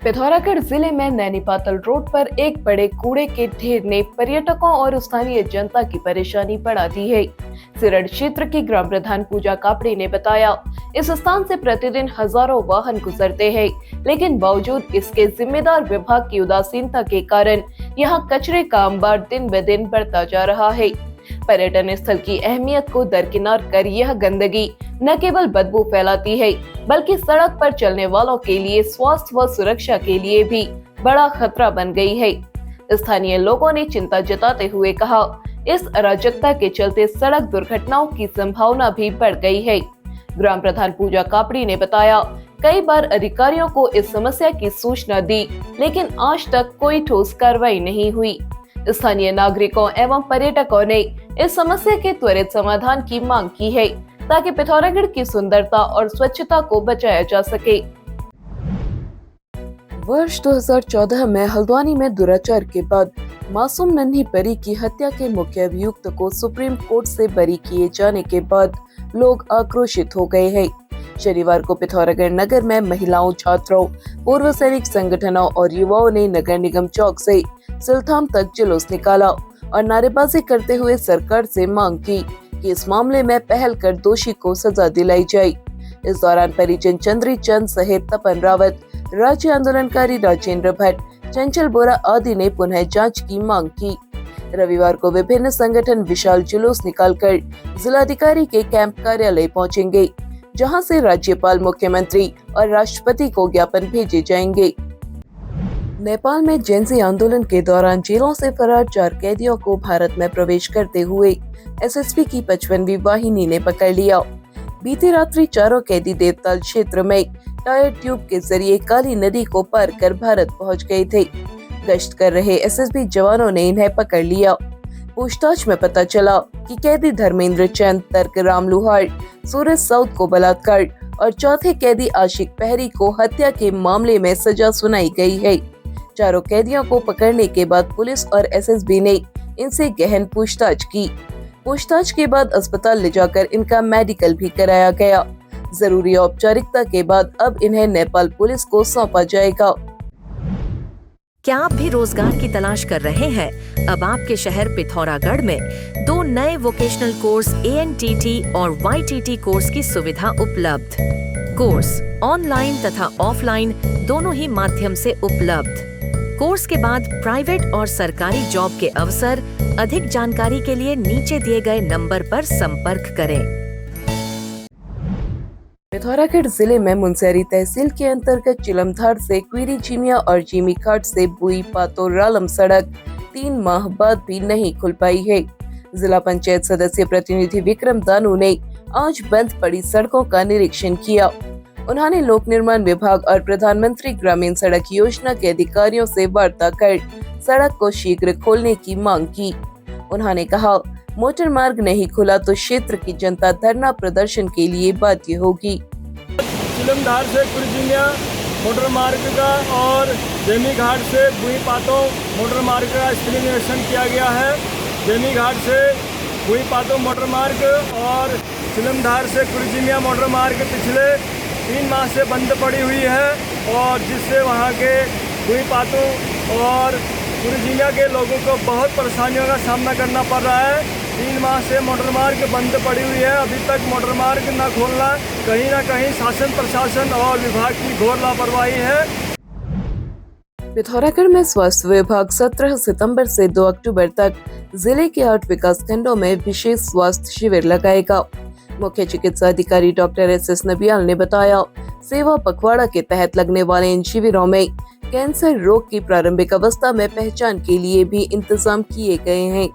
पिथौरागढ़ जिले में नैनीपातल रोड पर एक बड़े कूड़े के ढेर ने पर्यटकों और स्थानीय जनता की परेशानी बढ़ा दी है। सिरड क्षेत्र की ग्राम प्रधान पूजा कापड़ी ने बताया, इस स्थान से प्रतिदिन हजारों वाहन गुजरते हैं, लेकिन बावजूद इसके जिम्मेदार विभाग की उदासीनता के कारण यहाँ कचरे का अंबार दिन ब दिन बढ़ता जा रहा है। पर्यटन स्थल की अहमियत को दरकिनार कर यह गंदगी न केवल बदबू फैलाती है, बल्कि सड़क पर चलने वालों के लिए स्वास्थ्य व सुरक्षा के लिए भी बड़ा खतरा बन गई है। स्थानीय लोगों ने चिंता जताते हुए कहा, इस अराजकता के चलते सड़क दुर्घटनाओं की संभावना भी बढ़ गई है। ग्राम प्रधान पूजा कापड़ी ने बताया, कई बार अधिकारियों को इस समस्या की सूचना दी, लेकिन आज तक कोई ठोस कार्रवाई नहीं हुई। स्थानीय नागरिकों एवं पर्यटकों ने इस समस्या के त्वरित समाधान की मांग की है, ताकि पिथौरागढ़ की सुंदरता और स्वच्छता को बचाया जा सके। वर्ष 2014 में हल्द्वानी में दुराचार के बाद मासूम नन्ही परी की हत्या के मुख्य अभियुक्त को सुप्रीम कोर्ट से बरी किए जाने के बाद लोग आक्रोशित हो गए हैं। शनिवार को पिथौरागढ़ नगर में महिलाओं, छात्रों, पूर्व सैनिक संगठनों और युवाओं ने नगर निगम चौक से सिलथाम तक जुलूस निकाला और नारेबाजी करते हुए सरकार से मांग की कि इस मामले में पहल कर दोषी को सजा दिलाई जाए। इस दौरान परिजन चंद्री चंद सहित तपन रावत, राज्य आंदोलनकारी राजेंद्र भट्ट, चंचल बोरा आदि ने पुनः जांच की मांग की। रविवार को विभिन्न संगठन विशाल जुलूस निकालकर जिलाधिकारी के कैंप कार्यालय पहुंचेंगे, जहां से राज्यपाल, मुख्यमंत्री और राष्ट्रपति को ज्ञापन भेजे जाएंगे। नेपाल में जेनजी आंदोलन के दौरान जेलों से फरार 4 कैदियों को भारत में प्रवेश करते हुए एसएसबी की 55वीं वाहिनी ने पकड़ लिया। बीती रात्रि चारों कैदी देवताल क्षेत्र में टायर ट्यूब के जरिए काली नदी को पार कर भारत पहुंच गए थे। गश्त कर रहे एसएसबी जवानों ने इन्हें पकड़ लिया। पूछताछ में पता चला कि कैदी धर्मेंद्र चंद, तर्क राम लुहार, सूरज साउद को बलात्कार और चौथे कैदी आशिक पहरी को हत्या के मामले में सजा सुनाई गई है। चारों कैदियों को पकड़ने के बाद पुलिस और एसएसबी ने इनसे गहन पूछताछ की। पूछताछ के बाद अस्पताल ले जाकर इनका मेडिकल भी कराया गया। जरूरी औपचारिकता के बाद अब इन्हें नेपाल पुलिस को सौंपा जाएगा। क्या आप भी रोजगार की तलाश कर रहे हैं? अब आपके शहर पिथौरागढ़ में 2 नए वोकेशनल कोर्स ANTT और YTT कोर्स की सुविधा उपलब्ध। कोर्स ऑनलाइन तथा ऑफलाइन दोनों ही माध्यम से उपलब्ध। कोर्स के बाद प्राइवेट और सरकारी जॉब के अवसर। अधिक जानकारी के लिए नीचे दिए गए नंबर पर संपर्क करें। पिथौरागढ़ जिले में मुनस्यारी तहसील के अंतर्गत चिलमधार से क्वीरी चिमिया और जिमी घाट से बुई पातो रालम सड़क 3 माह बाद भी नहीं खुल पाई है। जिला पंचायत सदस्य प्रतिनिधि विक्रम दानू ने आज बंद पड़ी सड़कों का निरीक्षण किया। उन्होंने लोक निर्माण विभाग और प्रधानमंत्री ग्रामीण सड़क योजना के अधिकारियों से वार्ता कर सड़क को शीघ्र खोलने की मांग की। उन्होंने कहा, मोटर मार्ग नहीं खुला तो क्षेत्र की जनता धरना प्रदर्शन के लिए बाध्य होगी। चिलमधार से कुरजिमिया मोटर मार्ग का और जेमी घाट से बुई पातो मोटर मार्ग का स्थलीय निरीक्षण किया गया है। जेमी घाट से बुई पातो मोटर मार्ग और चिलमधार से कुरजिमिया मोटर मार्ग पिछले 3 माह से बंद पड़ी हुई है और जिससे वहाँ के बुई पातो और कुरजिमिया के लोगों को बहुत परेशानियों का सामना करना पड़ रहा है। 3 माह से मोटर मार्ग बंद पड़ी हुई है। अभी तक मोटर मार्ग न खोलना कहीं ना कहीं शासन, प्रशासन और विभाग की घोर लापरवाही है। पिथौरागढ़ में स्वास्थ्य विभाग 17 सितंबर से 2 अक्टूबर तक जिले के 8 विकास खंडों में विशेष स्वास्थ्य शिविर लगाएगा। मुख्य चिकित्सा अधिकारी डॉक्टर SS नबियाल ने बताया, सेवा पखवाड़ा के तहत लगने वाले इन शिविरों में कैंसर रोग की प्रारंभिक अवस्था में पहचान के लिए भी इंतजाम किए गए हैं।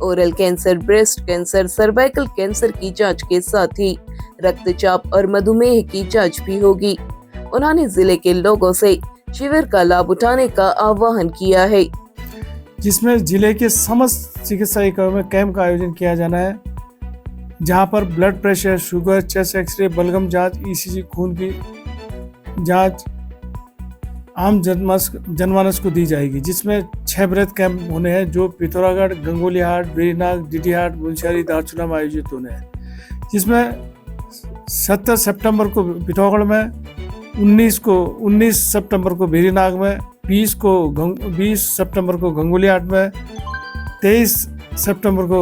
Oral cancer, breast cancer, cervical cancer की जांच के साथ ही रक्तचाप और मधुमेह की जांच भी होगी। उन्होंने जिले के लोगों से शिविर का लाभ उठाने का आह्वान किया है, जिसमें जिले के समस्त चिकित्सा इकाइयों में कैंप का आयोजन किया जाना है, जहां पर blood pressure, sugar, chest X-ray, बलगम जांच, ECG, खून की जांच आम जनमानस को दी जाएगी। जिसमें 6 बृहद कैंप होने हैं, जो पिथौरागढ़, गंगोली हाट, बेरीनाग, डीडी हाट, मुनस्यारी, दारचूला में आयोजित होने हैं। जिसमें 17 सितंबर को पिथौरागढ़ में 19 सितंबर को भेरीनाग में, 20 सितंबर को गंगोली हाट में, 23 सितंबर को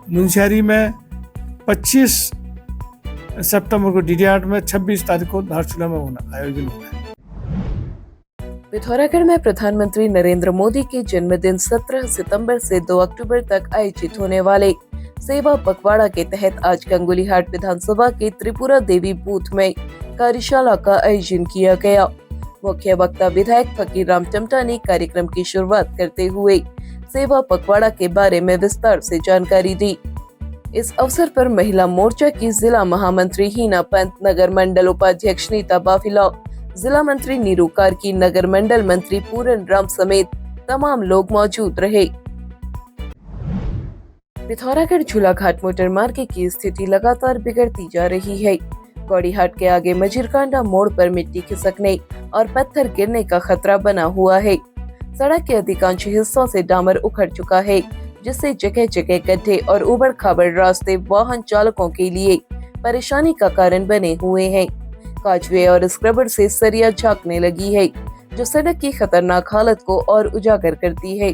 मुंशियारी में, 25 सितंबर को डीडीहाट में, 26 तारीख को धारचूला में आयोजन होना है। पिथौरागढ़ में प्रधानमंत्री नरेंद्र मोदी के जन्मदिन 17 सितंबर से 2 अक्टूबर तक आयोजित होने वाले सेवा पखवाड़ा के तहत आज गंगोलीहाट विधानसभा के त्रिपुरा देवी बूथ में कार्यशाला का आयोजन किया गया। मुख्य वक्ता विधायक फकीर राम टमटा ने कार्यक्रम की शुरुआत करते हुए सेवा पखवाड़ा के बारे में विस्तार से जानकारी दी। इस अवसर पर महिला मोर्चा की जिला महामंत्री हीना पंत, नगर मंडल उपाध्यक्ष नीता बाफिला, जिला मंत्री नीरू कार्की, नगर मंडल मंत्री पूरन राम समेत तमाम लोग मौजूद रहे। पिथौरागढ़ झूलाघाट मोटर मार्ग की स्थिति लगातार बिगड़ती जा रही है। गौड़ीहाट के आगे मजीरकांडा मोड़ पर मिट्टी खिसकने और पत्थर गिरने का खतरा बना हुआ है। सड़क के अधिकांश हिस्सों से डामर उखड़ चुका है, जिससे जगह जगह गड्ढे और उबड़ खाबड़ रास्ते वाहन चालकों के लिए परेशानी का कारण बने हुए हैं। काजवे और स्क्रबर से सरिया झांकने लगी है, जो सड़क की खतरनाक हालत को और उजागर करती है।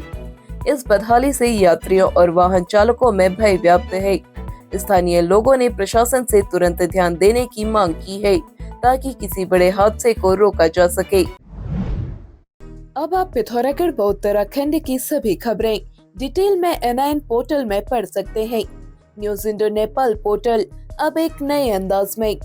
इस बदहाली से यात्रियों और वाहन चालकों में भय व्याप्त है। स्थानीय लोगों ने प्रशासन से तुरंत ध्यान देने की मांग की है, ताकि किसी बड़े हादसे को रोका जा सके। अब आप पिथौरागढ़ व उत्तराखंड की सभी खबरें डिटेल में N9 पोर्टल में पढ़ सकते हैं। न्यूज इंडो नेपाल पोर्टल अब एक नए अंदाज में